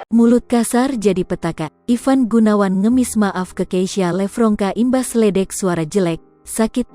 Mulut kasar jadi petaka. Ivan Gunawan ngemis maaf ke Keisha Lefronka imbas ledek suara jelek, sakit.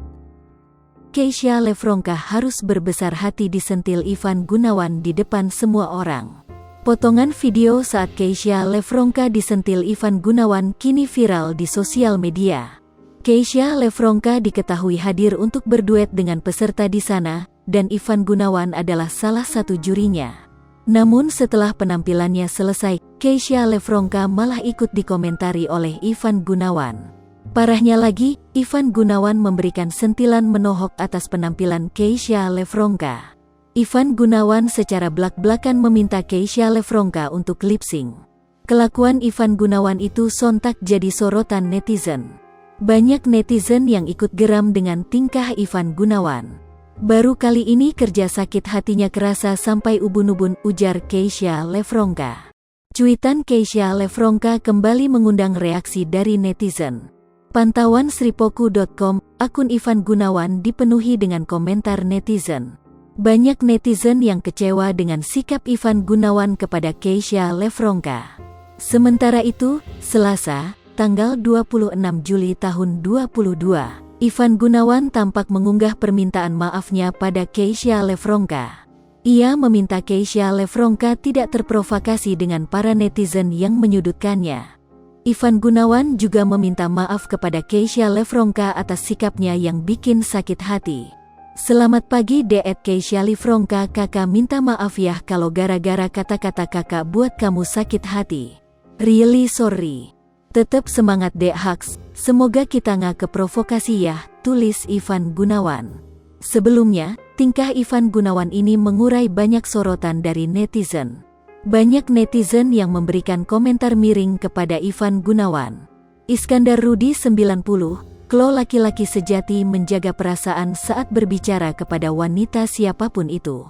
Keisha Lefronka harus berbesar hati disentil Ivan Gunawan di depan semua orang. Potongan video saat Keisha Lefronka disentil Ivan Gunawan kini viral di sosial media. Keisha Lefronka diketahui hadir untuk berduet dengan peserta di sana, dan Ivan Gunawan adalah salah satu jurinya. Namun setelah penampilannya selesai, Keisha Lefronka malah ikut dikomentari oleh Ivan Gunawan. Parahnya lagi, Ivan Gunawan memberikan sentilan menohok atas penampilan Keisha Lefronka. Ivan Gunawan secara blak-blakan meminta Keisha Lefronka untuk lip-sync. Kelakuan Ivan Gunawan itu sontak jadi sorotan netizen. Banyak netizen yang ikut geram dengan tingkah Ivan Gunawan. Baru kali ini kerja sakit hatinya kerasa sampai ubun-ubun, ujar Keisha Lefronka. Cuitan Keisha Lefronka kembali mengundang reaksi dari netizen. Pantauan sripoku.com, akun Ivan Gunawan dipenuhi dengan komentar netizen. Banyak netizen yang kecewa dengan sikap Ivan Gunawan kepada Keisha Lefronka. Sementara itu, Selasa, tanggal 26 Juli tahun 2022, Ivan Gunawan tampak mengunggah permintaan maafnya pada Keisha Lefronka. Ia meminta Keisha Lefronka tidak terprovokasi dengan para netizen yang menyudutkannya. Ivan Gunawan juga meminta maaf kepada Keisha Lefronka atas sikapnya yang bikin sakit hati. Selamat pagi Keisha Lefronka, kakak minta maaf ya kalau gara-gara kata-kata kakak buat kamu sakit hati. Really sorry. Tetap semangat Haks, semoga kita nggak keprovokasi ya, tulis Ivan Gunawan. Sebelumnya, tingkah Ivan Gunawan ini mengurai banyak sorotan dari netizen. Banyak netizen yang memberikan komentar miring kepada Ivan Gunawan. Iskandar Rudi 90, Klo laki-laki sejati menjaga perasaan saat berbicara kepada wanita siapapun itu.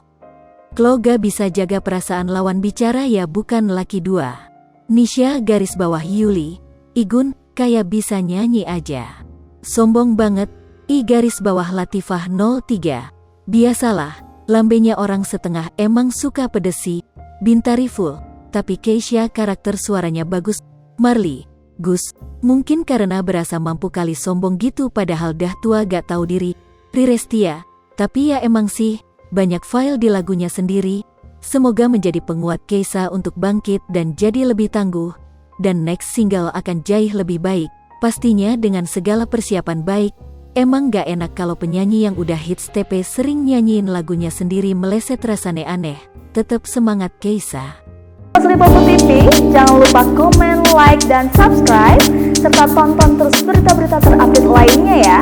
Klo gak bisa jaga perasaan lawan bicara ya bukan laki dua. Nisha _Yuli, Igun, kayak bisa nyanyi aja. Sombong banget, Latifah 03. Biasalah, lambenya orang setengah emang suka pedes sih. Bintari full, tapi Keisha karakter suaranya bagus. Marley, Gus, mungkin karena berasa mampu kali sombong gitu padahal dah tua gak tahu diri. Rirestia, tapi ya emang sih, banyak file di lagunya sendiri. Semoga menjadi penguat Keisha untuk bangkit dan jadi lebih tangguh. Dan next single akan jauh lebih baik, pastinya dengan segala persiapan baik. Emang gak enak kalau penyanyi yang udah hits TP sering nyanyiin lagunya sendiri meleset rasanya aneh. Tetap semangat Keisha. Sripoku TV, jangan lupa komen, like, dan subscribe, serta tonton terus berita-berita terupdate lainnya ya.